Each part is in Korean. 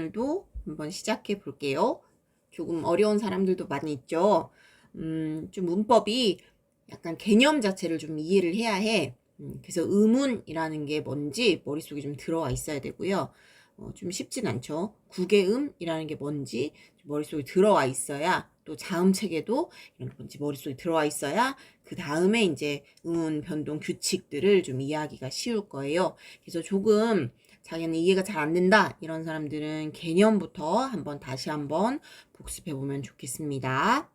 오늘도 한번 시작해 볼게요. 조금 어려운 사람들도 많이 있죠. 좀 문법이 약간 개념 자체를 좀 이해를 해야 해. 그래서 의문이라는 게 뭔지 머릿속에 좀 들어와 있어야 되고요. 좀 쉽진 않죠. 구개음이라는 게 뭔지 머릿속에 들어와 있어야, 또 자음체계도 이런 게 뭔지 머릿속에 들어와 있어야 그 다음에 이제 의문 변동 규칙들을 좀 이해하기가 쉬울 거예요. 그래서 조금 자기는 이해가 잘 안 된다 이런 사람들은 개념부터 다시 한번 복습해 보면 좋겠습니다.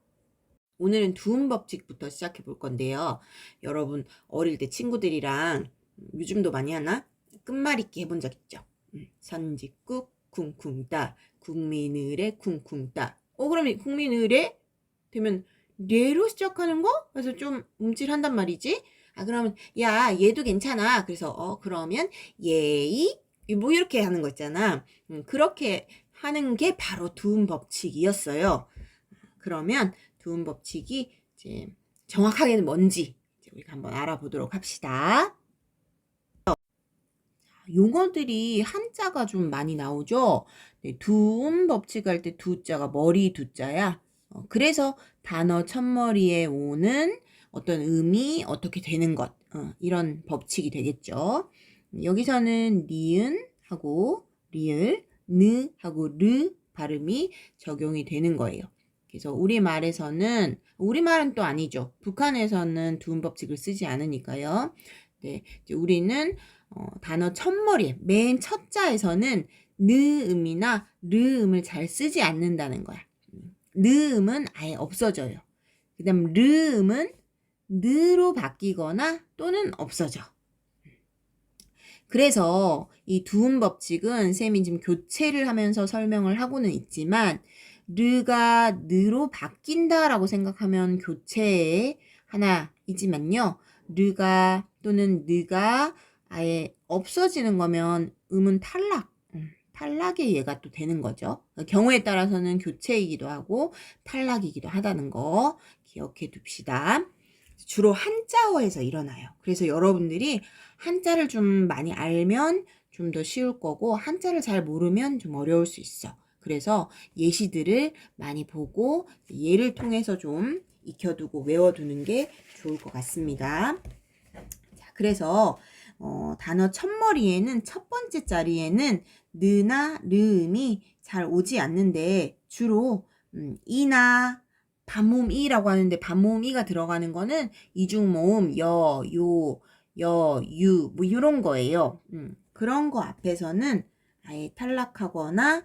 오늘은 두음 법칙부터 시작해 볼 건데요. 여러분 어릴 때 친구들이랑 요즘도 많이 하나? 끝말잇기 해본 적 있죠? 선지국 쿵쿵따, 국민의례 쿵쿵따. 그럼 국민의례 되면 례로 시작하는 거? 그래서 좀 움찔한단 말이지. 그러면 야 얘도 괜찮아. 그래서 그러면 예의 뭐 이렇게 하는 거 있잖아. 그렇게 하는 게 바로 두음 법칙이었어요. 그러면 두음 법칙이 이제 정확하게는 뭔지 이제 우리가 한번 알아보도록 합시다. 용어들이 한자가 좀 많이 나오죠. 네, 두음 법칙 할 때 두자가 머리 두자야. 그래서 단어 첫머리에 오는 어떤 음이 어떻게 되는 것, 이런 법칙이 되겠죠. 여기서는 니은 하고 리을, 느 하고 르 발음이 적용이 되는 거예요. 그래서 우리말은 또 아니죠. 북한에서는 두음 법칙을 쓰지 않으니까요. 네, 이제 우리는 단어 첫머리 맨 첫 자에서는 느음이나 르음을 잘 쓰지 않는다는 거야. 느음은 아예 없어져요. 그 다음 르음은 느로 바뀌거나 또는 없어져. 그래서 이 두음 법칙은 쌤이 지금 교체를 하면서 설명을 하고는 있지만 르가 느로 바뀐다라고 생각하면 교체의 하나이지만요. 르가 또는 느가 아예 없어지는 거면 음은 탈락의 예가 또 되는 거죠. 경우에 따라서는 교체이기도 하고 탈락이기도 하다는 거 기억해 둡시다. 주로 한자어에서 일어나요. 그래서 여러분들이 한자를 좀 많이 알면 좀 더 쉬울 거고 한자를 잘 모르면 좀 어려울 수 있어. 그래서 예시들을 많이 보고 예를 통해서 좀 익혀두고 외워두는 게 좋을 것 같습니다. 자, 그래서 단어 첫머리에는 첫 번째 자리에는 느나 르음이 잘 오지 않는데 주로 이나 반모음이라고 하는데 반모음이가 들어가는 거는 이중모음 여, 요, 여, 유 뭐 이런 거예요. 그런 거 앞에서는 아예 탈락하거나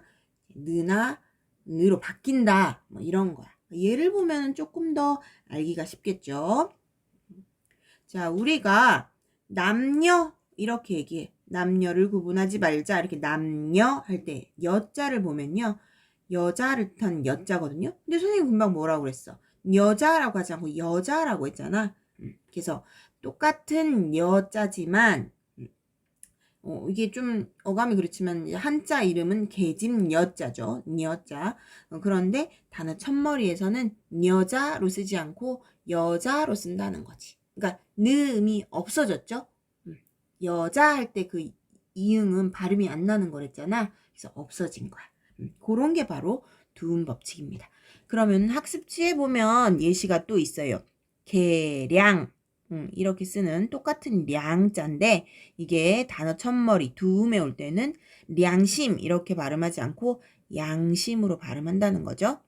느나 느로 바뀐다 뭐 이런 거야. 예를 보면 조금 더 알기가 쉽겠죠. 자, 우리가 남녀 이렇게 얘기해. 남녀를 구분하지 말자. 이렇게 남녀 할 때 여자를 보면요. 여자를 뜻하는 여자거든요. 근데 선생님 금방 뭐라고 그랬어? 여자라고 하지 않고 여자라고 했잖아. 그래서 똑같은 여자지만 이게 좀 어감이 그렇지만 한자 이름은 계집 여자죠. 여자. 그런데 단어 첫머리에서는 여자로 쓰지 않고 여자로 쓴다는 거지. 그러니까 느음이 없어졌죠. 여자 할 때 그 이응은 발음이 안 나는 거랬잖아. 그래서 없어진 거야. 그런 게 바로 두음 법칙입니다. 그러면 학습지에 보면 예시가 또 있어요. 계량. 이렇게 쓰는 똑같은 량자인데 이게 단어 첫머리 두음에 올 때는 량심 이렇게 발음하지 않고 양심으로 발음한다는 거죠.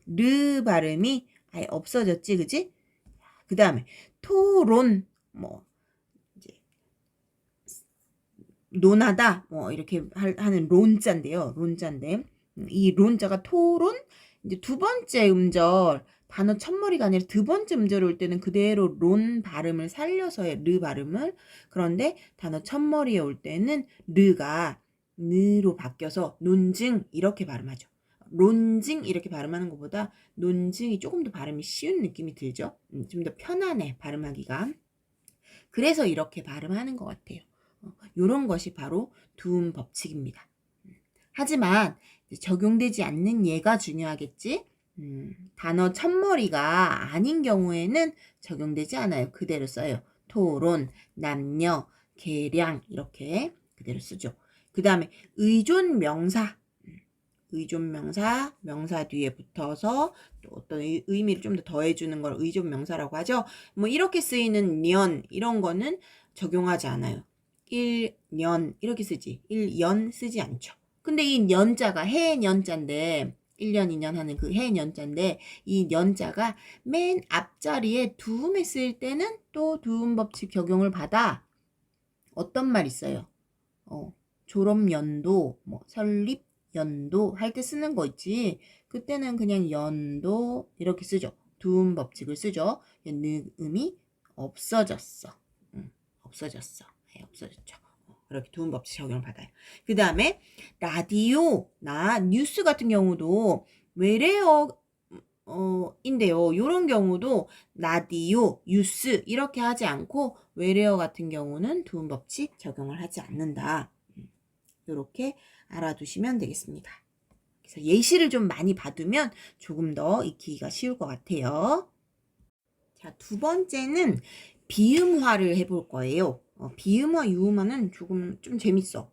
르 발음이 아예 없어졌지, 그지? 그 다음에 토론 뭐 이제 논하다 뭐 이렇게 하는 론자인데요. 론자인데 이 론자가 토론 이제 두 번째 음절 단어 첫머리가 아니라 두 번째 음절이 올 때는 그대로 론 발음을 살려서 해. 르 발음을. 그런데 단어 첫머리에 올 때는 르가 느로 바뀌어서 논증 이렇게 발음하죠. 론증 이렇게 발음하는 것보다 논증이 조금 더 발음이 쉬운 느낌이 들죠. 좀 더 편안해 발음하기가. 그래서 이렇게 발음하는 것 같아요. 이런 것이 바로 두음 법칙입니다. 하지만 적용되지 않는 예가 중요하겠지. 단어 첫머리가 아닌 경우에는 적용되지 않아요. 그대로 써요. 토론, 남녀, 계량 이렇게 그대로 쓰죠. 그 다음에 의존 명사. 의존명사, 명사 뒤에 붙어서 또 어떤 의미를 좀 더 더해주는 걸 의존명사라고 하죠. 뭐 이렇게 쓰이는 년 이런 거는 적용하지 않아요. 1년 이렇게 쓰지. 1년 쓰지 않죠. 근데 이 년자가 해 년자인데 1년, 2년 하는 그 해 년자인데 이 년자가 맨 앞자리에 두음에 쓰일 때는 또 두음 법칙 적용을 받아. 어떤 말 있어요? 졸업연도, 뭐 설립연도 할 때 쓰는 거 있지. 그때는 그냥 연도 이렇게 쓰죠. 두음 법칙을 쓰죠. 느음이 없어졌어. 없어졌어. 네, 없어졌죠. 그렇게 두음 법칙 적용을 받아요. 그 다음에 라디오나 뉴스 같은 경우도 외래어 인데요. 요런 경우도 라디오, 뉴스 이렇게 하지 않고 외래어 같은 경우는 두음 법칙 적용을 하지 않는다. 요렇게 알아두시면 되겠습니다. 그래서 예시를 좀 많이 받으면 조금 더 익히기가 쉬울 것 같아요. 자, 두 번째는 비음화를 해볼 거예요. 비음화, 유음화는 조금 좀 재밌어.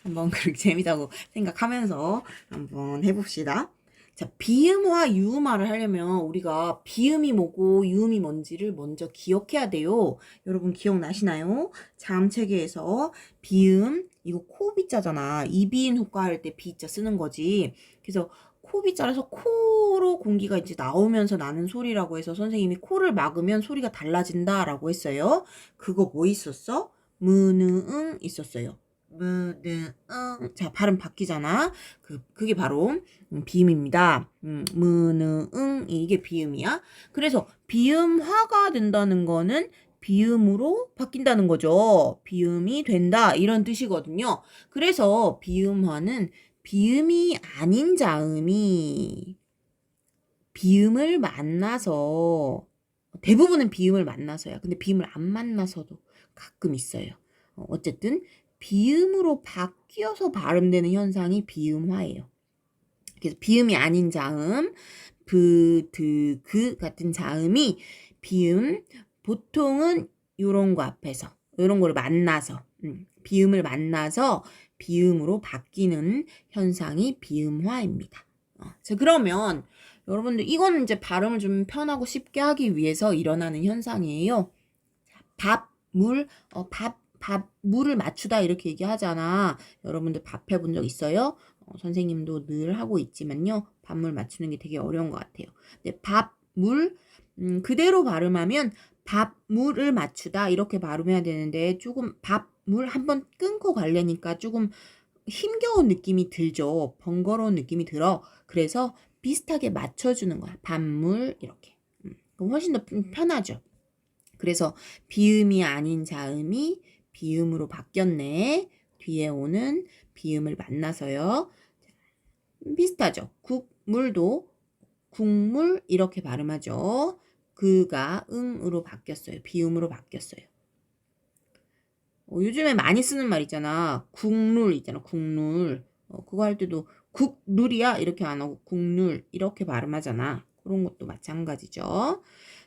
한번 그렇게 재밌다고 생각하면서 한번 해봅시다. 자, 비음화, 유음화를 하려면 우리가 비음이 뭐고 유음이 뭔지를 먼저 기억해야 돼요. 여러분 기억나시나요? 자음체계에서 비음, 이거 코비자잖아. 이비인 효과 할 때 비자 쓰는 거지. 그래서 코비자라서 코로 공기가 이제 나오면서 나는 소리라고 해서 선생님이 코를 막으면 소리가 달라진다라고 했어요. 그거 뭐 있었어? 무느응 있었어요. 무느응. 자, 발음 바뀌잖아. 그게 바로 비음입니다. 무느응 이게 비음이야. 그래서 비음화가 된다는 거는 비음으로 바뀐다는 거죠. 비음이 된다 이런 뜻이거든요. 그래서 비음화는 비음이 아닌 자음이 비음을 만나서 대부분은 비음을 만나서야. 근데 비음을 안 만나서도 가끔 있어요. 어쨌든 비음으로 바뀌어서 발음되는 현상이 비음화예요. 그래서 비음이 아닌 자음, 브, 드, 그 같은 자음이 비음, 보통은 요런 거 앞에서 요런 거를 만나서 비음을 만나서 비음으로 바뀌는 현상이 비음화입니다. 자, 그러면 여러분들 이거는 이제 발음을 좀 편하고 쉽게 하기 위해서 일어나는 현상이에요. 밥, 물, 물을 맞추다 이렇게 얘기하잖아. 여러분들 밥 해본 적 있어요? 선생님도 늘 하고 있지만요. 밥물 맞추는 게 되게 어려운 것 같아요. 근데 밥, 물, 그대로 발음하면 밥, 물을 맞추다 이렇게 발음해야 되는데 조금 밥, 물 한번 끊고 가려니까 조금 힘겨운 느낌이 들죠. 번거로운 느낌이 들어. 그래서 비슷하게 맞춰주는 거야. 밥, 물 이렇게. 그럼 훨씬 더 편하죠. 그래서 비음이 아닌 자음이 비음으로 바뀌었네. 뒤에 오는 비음을 만나서요. 비슷하죠. 국물도 국물 이렇게 발음하죠. 그가 응으로 바뀌었어요. 비음으로 바뀌었어요. 요즘에 많이 쓰는 말 있잖아. 국룰 있잖아. 국룰. 그거 할 때도 국룰이야 이렇게 안 하고 국룰 이렇게 발음하잖아. 그런 것도 마찬가지죠.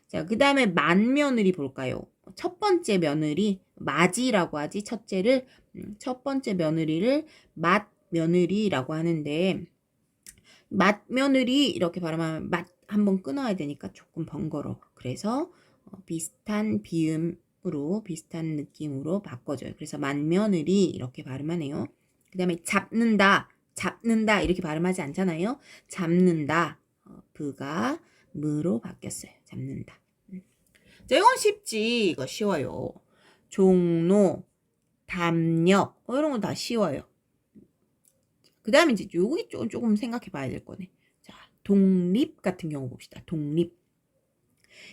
자, 그 다음에 맏며느리 볼까요? 첫 번째 며느리, 맏이라고 하지. 첫째를, 첫 번째 며느리를 맏며느리라고 하는데, 맏며느리 이렇게 발음하면 맏 한번 끊어야 되니까 조금 번거로워. 그래서 비슷한 비음으로, 비슷한 느낌으로 바꿔줘요. 그래서 맏며느리 이렇게 발음하네요. 그 다음에 잡는다, 잡는다 이렇게 발음하지 않잖아요. 잡는다, 그가 무로 바뀌었어요. 잡는다. 자, 이건 쉽지. 이거 쉬워요. 종로, 담력 이런 건 다 쉬워요. 그 다음에 이제 여기 조금 생각해 봐야 될 거네. 자, 독립 같은 경우 봅시다. 독립.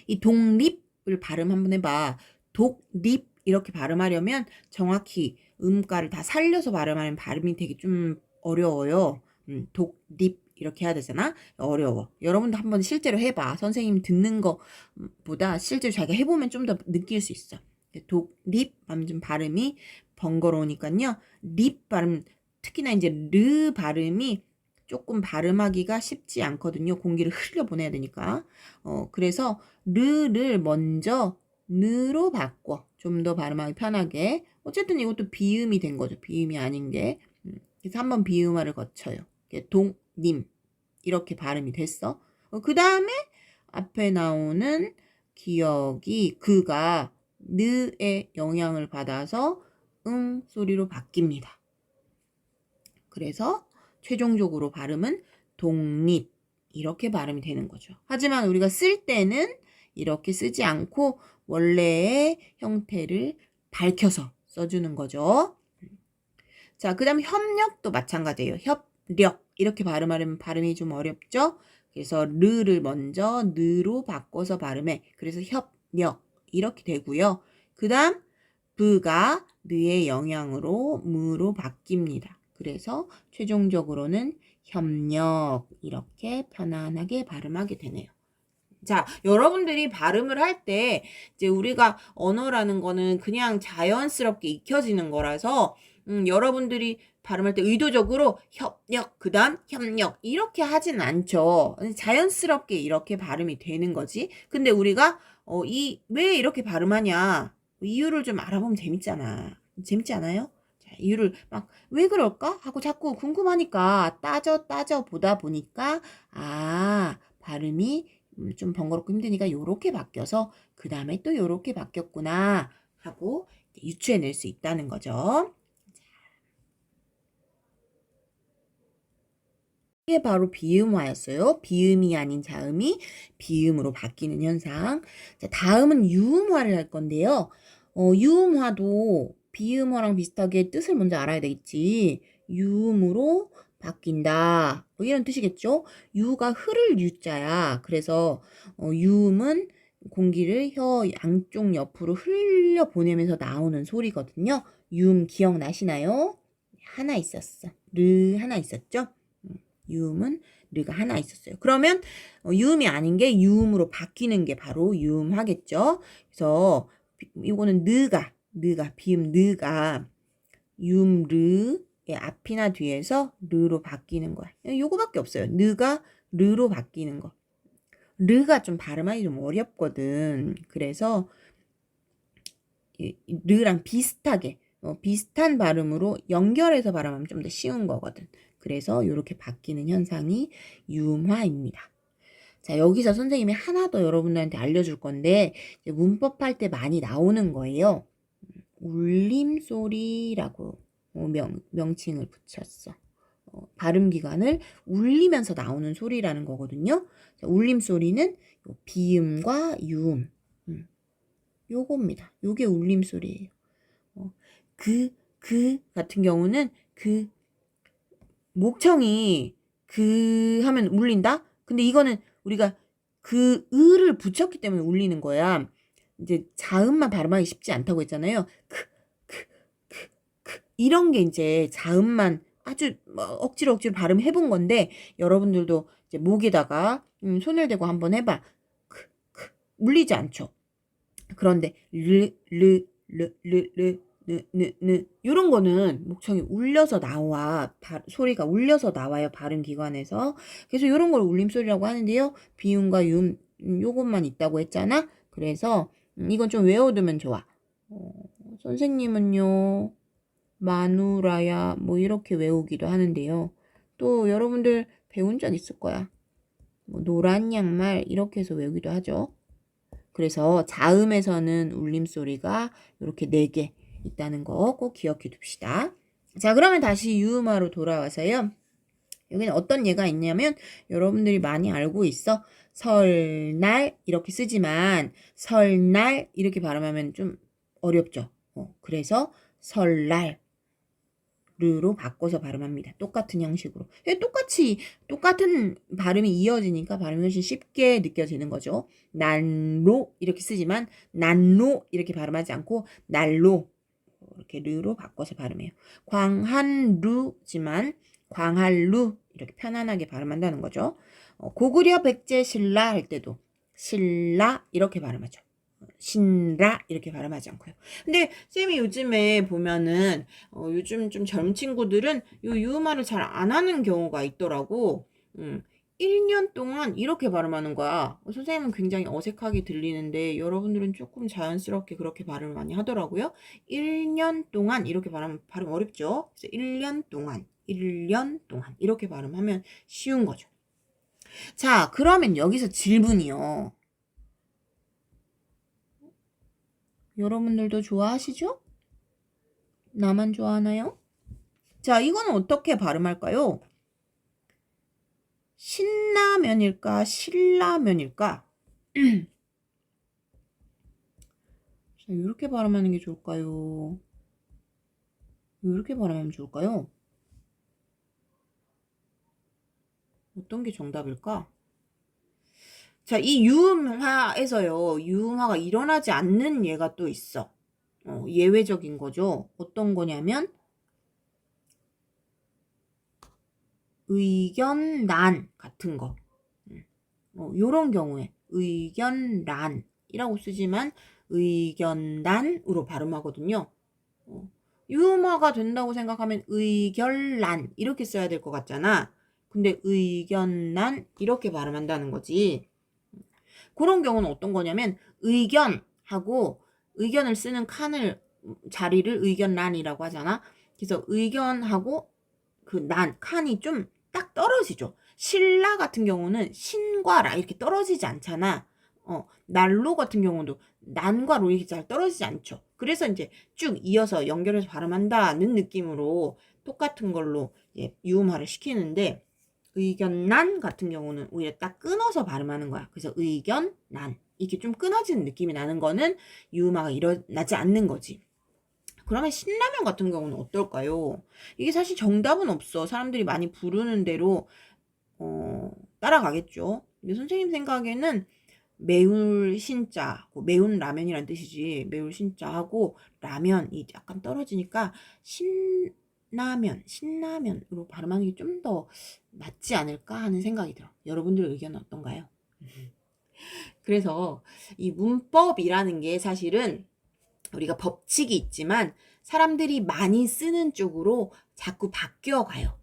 이 독립을 발음 한번 해봐. 독립 이렇게 발음하려면 정확히 음가를 다 살려서 발음하면 발음이 되게 좀 어려워요. 독립 이렇게 해야 되잖아. 어려워. 여러분도 한번 실제로 해봐. 선생님 듣는 거보다 실제로 자기가 해보면 좀 더 느낄 수 있어. 독립 하면 좀 발음이 번거로우니까요. 립 발음 특히나 이제 르 발음이 조금 발음하기가 쉽지 않거든요. 공기를 흘려보내야 되니까. 그래서 르를 먼저 느로 바꿔. 좀 더 발음하기 편하게. 어쨌든 이것도 비음이 된 거죠. 비음이 아닌 게. 그래서 한번 비음화를 거쳐요. 님 이렇게 발음이 됐어. 그 다음에 앞에 나오는 기억이 그가 느의 영향을 받아서 응 소리로 바뀝니다. 그래서 최종적으로 발음은 독립 이렇게 발음이 되는 거죠. 하지만 우리가 쓸 때는 이렇게 쓰지 않고 원래의 형태를 밝혀서 써주는 거죠. 자, 그 다음 협력도 마찬가지예요. 협력 이렇게 발음하려면 발음이 좀 어렵죠. 그래서 르를 먼저 느로 바꿔서 발음해. 그래서 협력 이렇게 되고요. 그 다음 브가 느의 영향으로 무로 바뀝니다. 그래서 최종적으로는 협력 이렇게 편안하게 발음하게 되네요. 자, 여러분들이 발음을 할 때 이제 우리가 언어라는 거는 그냥 자연스럽게 익혀지는 거라서 여러분들이 발음할 때 의도적으로 협력, 그 다음 협력 이렇게 하진 않죠. 자연스럽게 이렇게 발음이 되는 거지. 근데 우리가 왜 이렇게 발음하냐 이유를 좀 알아보면 재밌잖아. 재밌지 않아요? 자, 이유를 막 왜 그럴까? 하고 자꾸 궁금하니까 따져 보다 보니까 발음이 좀 번거롭고 힘드니까 요렇게 바뀌어서 그 다음에 또 요렇게 바뀌었구나 하고 유추해낼 수 있다는 거죠. 이게 바로 비음화였어요. 비음이 아닌 자음이 비음으로 바뀌는 현상. 자, 다음은 유음화를 할 건데요. 유음화도 비음화랑 비슷하게 뜻을 먼저 알아야 되겠지. 유음으로 바뀐다. 뭐 이런 뜻이겠죠? 유가 흐를 유자야. 그래서 유음은 공기를 혀 양쪽 옆으로 흘려 보내면서 나오는 소리거든요. 유음 기억나시나요? 하나 있었어. 르 하나 있었죠? 유음은 르가 하나 있었어요. 그러면 유음이 아닌 게 유음으로 바뀌는 게 바로 유음하겠죠. 그래서 이거는 느가 비음 느가 유음 르의 앞이나 뒤에서 르로 바뀌는 거야. 요거밖에 없어요. 느가 르로 바뀌는 거. 르가 좀 발음하기 좀 어렵거든. 그래서 르랑 비슷하게 비슷한 발음으로 연결해서 발음하면 좀 더 쉬운 거거든. 그래서 이렇게 바뀌는 현상이 유음화입니다. 자, 여기서 선생님이 하나 더 여러분들한테 알려줄 건데 문법 할 때 많이 나오는 거예요. 울림소리라고 명칭을 붙였어. 발음기관을 울리면서 나오는 소리라는 거거든요. 자, 울림소리는 비음과 유음 요겁니다. 요게 울림소리예요. 그 같은 경우는 그 목청이 그 하면 울린다? 근데 이거는 우리가 그 을을 붙였기 때문에 울리는 거야. 이제 자음만 발음하기 쉽지 않다고 했잖아요. 이런 게 이제 자음만 아주 억지로 발음해 본 건데 여러분들도 이제 목에다가 손을 대고 한번 해봐. 울리지 않죠. 그런데 이런 거는 목청이 울려서 나와 소리가 울려서 나와요. 발음 기관에서. 그래서 이런 걸 울림소리라고 하는데요. 비음과 유음 요것만 있다고 했잖아. 그래서 이건 좀 외워두면 좋아. 선생님은요 마누라야 뭐 이렇게 외우기도 하는데요. 또 여러분들 배운 적 있을 거야. 뭐 노란 양말 이렇게 해서 외우기도 하죠. 그래서 자음에서는 울림소리가 이렇게 4개 있다는 거 꼭 기억해 둡시다. 자, 그러면 다시 유음화로 돌아와서요. 여기는 어떤 예가 있냐면 여러분들이 많이 알고 있어. 설날 이렇게 쓰지만 설날 이렇게 발음하면 좀 어렵죠. 그래서 설날 르로 바꿔서 발음합니다. 똑같은 형식으로. 똑같은 발음이 이어지니까 발음이 훨씬 쉽게 느껴지는 거죠. 난로 이렇게 쓰지만 난로 이렇게 발음하지 않고 날로 이렇게 르로 바꿔서 발음해요. 광한루지만 광할루 이렇게 편안하게 발음한다는 거죠. 고구려 백제 신라 할 때도 신라 이렇게 발음하죠. 신라 이렇게 발음하지 않고요. 근데 쌤이 요즘에 보면은 요즘 좀 젊은 친구들은 요 유음화를 잘 안 하는 경우가 있더라고. 1년 동안 이렇게 발음하는 거야. 선생님은 굉장히 어색하게 들리는데 여러분들은 조금 자연스럽게 그렇게 발음을 많이 하더라고요. 1년 동안 이렇게 발음 어렵죠? 그래서 1년 동안 1년 동안 이렇게 발음하면 쉬운 거죠. 자, 그러면 여기서 질문이요. 여러분들도 좋아하시죠? 나만 좋아하나요? 자, 이거는 어떻게 발음할까요? 신라면일까? 신라면일까? 자, 이렇게 발음하는 게 좋을까요? 이렇게 발음하면 좋을까요? 어떤 게 정답일까? 자, 이 유음화에서요. 유음화가 일어나지 않는 예가 또 있어. 예외적인 거죠. 어떤 거냐면 의견란 같은 거. 요런 경우에 의견란이라고 쓰지만 의견란으로 발음하거든요. 유음화가 된다고 생각하면 의결란 이렇게 써야 될 것 같잖아. 근데 의견란 이렇게 발음한다는 거지. 그런 경우는 어떤 거냐면 의견하고 의견을 쓰는 자리를 의견란이라고 하잖아. 그래서 의견하고 그 칸이 좀 딱 떨어지죠. 신라 같은 경우는 신과 라 이렇게 떨어지지 않잖아. 난로 같은 경우도 난과 로 이렇게 잘 떨어지지 않죠. 그래서 이제 쭉 이어서 연결해서 발음한다는 느낌으로 똑같은 걸로 유음화를 시키는데 의견난 같은 경우는 오히려 딱 끊어서 발음하는 거야. 그래서 의견난 이렇게 좀 끊어지는 느낌이 나는 거는 유음화가 일어나지 않는 거지. 그러면 신라면 같은 경우는 어떨까요? 이게 사실 정답은 없어. 사람들이 많이 부르는 대로 따라가겠죠. 근데 선생님 생각에는 매울 신자, 매운 라면이란 뜻이지. 매울 신자하고 라면이 약간 떨어지니까 신라면으로 발음하는 게 좀 더 낫지 않을까 하는 생각이 들어. 여러분들 의견은 어떤가요? 그래서 이 문법이라는 게 사실은 우리가 법칙이 있지만 사람들이 많이 쓰는 쪽으로 자꾸 바뀌어가요.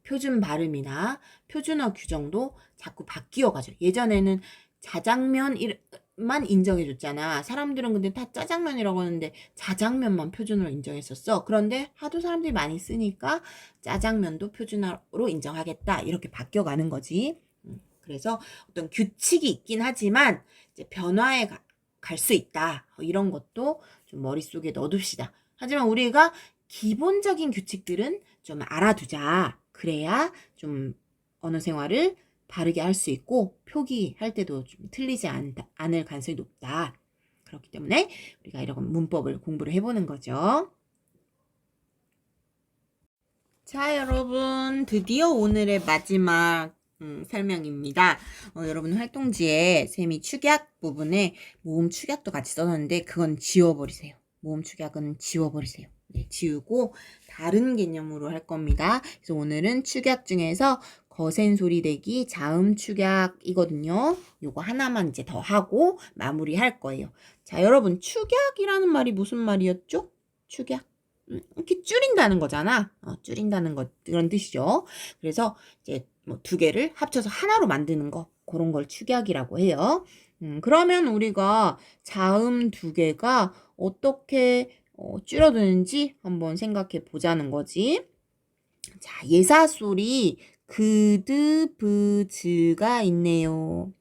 표준 발음이나 표준어 규정도 자꾸 바뀌어가죠. 예전에는 자장면만 인정해줬잖아. 사람들은 근데 다 짜장면이라고 하는데 자장면만 표준어로 인정했었어. 그런데 하도 사람들이 많이 쓰니까 짜장면도 표준어로 인정하겠다. 이렇게 바뀌어가는 거지. 그래서 어떤 규칙이 있긴 하지만 이제 변화에 갈 수 있다. 이런 것도 좀 머릿속에 넣어둡시다. 하지만 우리가 기본적인 규칙들은 좀 알아두자. 그래야 좀 언어 생활을 바르게 할 수 있고 표기할 때도 좀 틀리지 않을 가능성이 높다. 그렇기 때문에 우리가 이런 문법을 공부를 해보는 거죠. 자, 여러분 드디어 오늘의 마지막 설명입니다. 여러분 활동지에 쌤이 축약 부분에 모음 축약도 같이 써놨는데 그건 지워버리세요. 모음 축약은 지워버리세요. 네, 지우고 다른 개념으로 할 겁니다. 그래서 오늘은 축약 중에서 거센 소리 내기 자음 축약이거든요. 요거 하나만 이제 더 하고 마무리할 거예요. 자, 여러분 축약이라는 말이 무슨 말이었죠? 축약. 이렇게 줄인다는 거잖아. 줄인다는 것 그런 뜻이죠. 그래서 이제 뭐 두 개를 합쳐서 하나로 만드는 거 그런 걸 축약이라고 해요. 그러면 우리가 자음 두 개가 어떻게 줄어드는지 한번 생각해 보자는 거지. 자, 예사소리 그드 브즈가 있네요.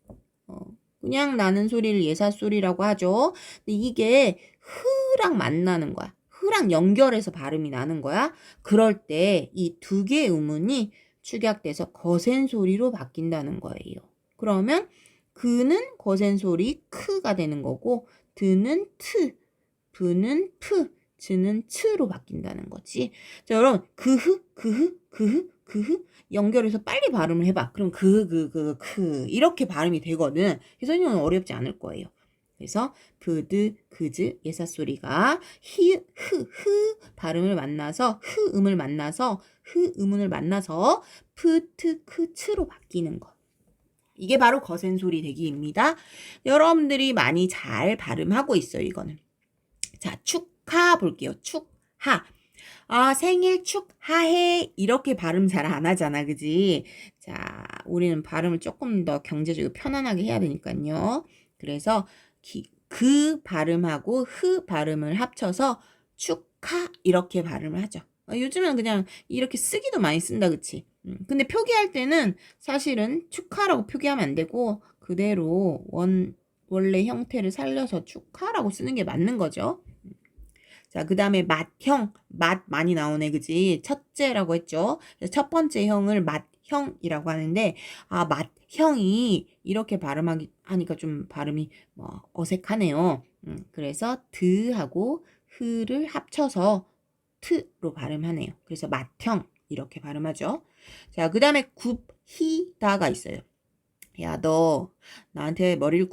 그냥 나는 소리를 예사소리라고 하죠. 근데 이게 흐랑 만나는 거야. 흐랑 연결해서 발음이 나는 거야. 그럴 때 이 두 개의 음운이 축약돼서 거센 소리로 바뀐다는 거예요. 그러면 그는 거센 소리 크가 되는 거고 드는 트, 부는 프, 즈는 츠로 바뀐다는 거지. 자, 여러분 그흐 연결해서 빨리 발음을 해봐. 그럼 크 이렇게 발음이 되거든. 그래서 이건 어렵지 않을 거예요. 그래서 브드, 그즈 예사소리가 흐 발음을 만나서 흐음을 만나서 흐음을 만나서 프트 크츠로 바뀌는 것. 이게 바로 거센 소리 대기입니다. 여러분들이 많이 잘 발음하고 있어요. 이거는. 자, 축하 볼게요. 축하. 생일 축하해. 이렇게 발음 잘 안 하잖아. 그지? 자, 우리는 발음을 조금 더 경제적으로 편안하게 해야 되니까요. 그래서 그 발음하고 흐 발음을 합쳐서 축하 이렇게 발음을 하죠. 요즘은 그냥 이렇게 쓰기도 많이 쓴다, 그치? 근데 표기할 때는 사실은 축하라고 표기하면 안 되고 그대로 원래 형태를 살려서 축하라고 쓰는 게 맞는 거죠. 자, 그 다음에 맛형, 맛 많이 나오네, 그지? 첫째라고 했죠. 그래서 첫 번째 형을 맛형이라고 하는데, 맛형이 이렇게 하니까 좀 발음이 어색하네요. 그래서 드하고 흐를 합쳐서 트로 발음하네요. 그래서 맛형 이렇게 발음하죠. 자, 그 다음에 굽히다가 있어요. 야, 너 나한테 머리를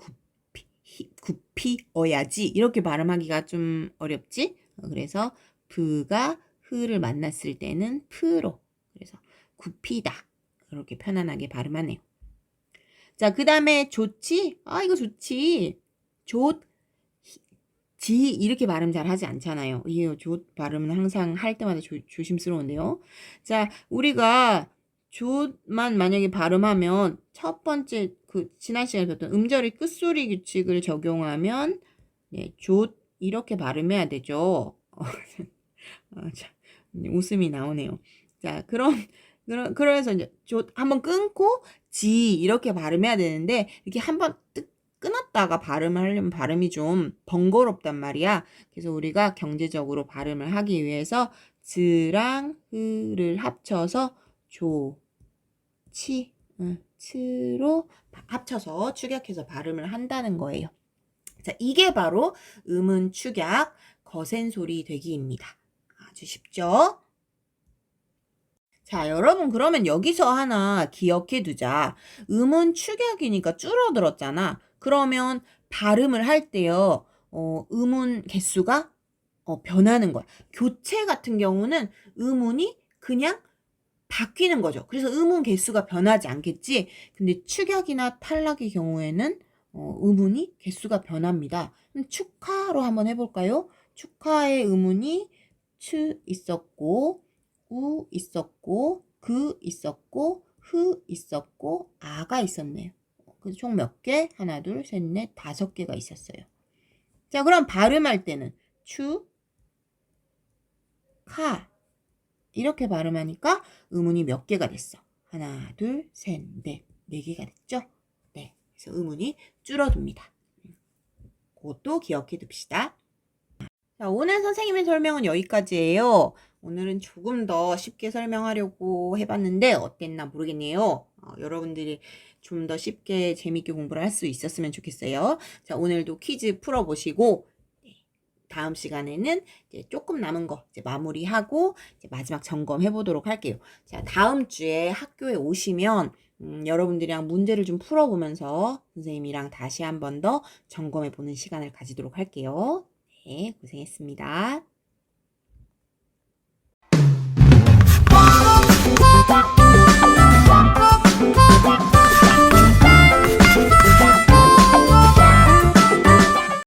굽히어야지. 이렇게 발음하기가 좀 어렵지? 그래서 브가 흐를 만났을 때는 프로. 그래서 굽히다. 이렇게 편안하게 발음하네요. 자, 그 다음에 좋지? 이거 좋지. 지 이렇게 발음 잘 하지 않잖아요. 이 발음은 항상 할 때마다 조심스러운데요. 자, 우리가 만 만약에 발음하면 첫 번째 지난 시간에 배웠던 음절의 끝소리 규칙을 적용하면 이렇게 발음해야 되죠. 자, 웃음이 나오네요. 자, 그래서 이제 한번 끊고 지 이렇게 발음해야 되는데 이렇게 한번 끊었다가 발음을 하려면 발음이 좀 번거롭단 말이야. 그래서 우리가 경제적으로 발음을 하기 위해서 즈랑 흐를 합쳐서 치로 합쳐서 축약해서 발음을 한다는 거예요. 자, 이게 바로 음운 축약 거센 소리 되기입니다. 아주 쉽죠? 자, 여러분 그러면 여기서 하나 기억해 두자. 음운 축약이니까 줄어들었잖아. 그러면 발음을 할 때요. 음운 개수가 변하는 거야. 교체 같은 경우는 음운이 그냥 바뀌는 거죠. 그래서 음운 개수가 변하지 않겠지. 근데 축약이나 탈락의 경우에는 음운이 개수가 변합니다. 그럼 축하로 한번 해볼까요? 축하의 음운이 츠 있었고 우 있었고 그 있었고 흐 있었고 아가 있었네요. 그래서 총 몇 개? 하나, 둘, 셋, 넷, 5개가 있었어요. 자, 그럼 발음할 때는 추, 카 이렇게 발음하니까 음운이 몇 개가 됐어? 하나, 둘, 셋, 넷, 4개가 됐죠? 네, 그래서 음운이 줄어듭니다. 그것도 기억해 둡시다. 자, 오늘 선생님의 설명은 여기까지예요. 오늘은 조금 더 쉽게 설명하려고 해봤는데 어땠나 모르겠네요. 여러분들이 좀 더 쉽게 재밌게 공부를 할 수 있었으면 좋겠어요. 자, 오늘도 퀴즈 풀어보시고 다음 시간에는 이제 조금 남은 거 이제 마무리하고 이제 마지막 점검해 보도록 할게요. 자, 다음 주에 학교에 오시면 여러분들이랑 문제를 좀 풀어보면서 선생님이랑 다시 한 번 더 점검해 보는 시간을 가지도록 할게요. 네, 고생했습니다.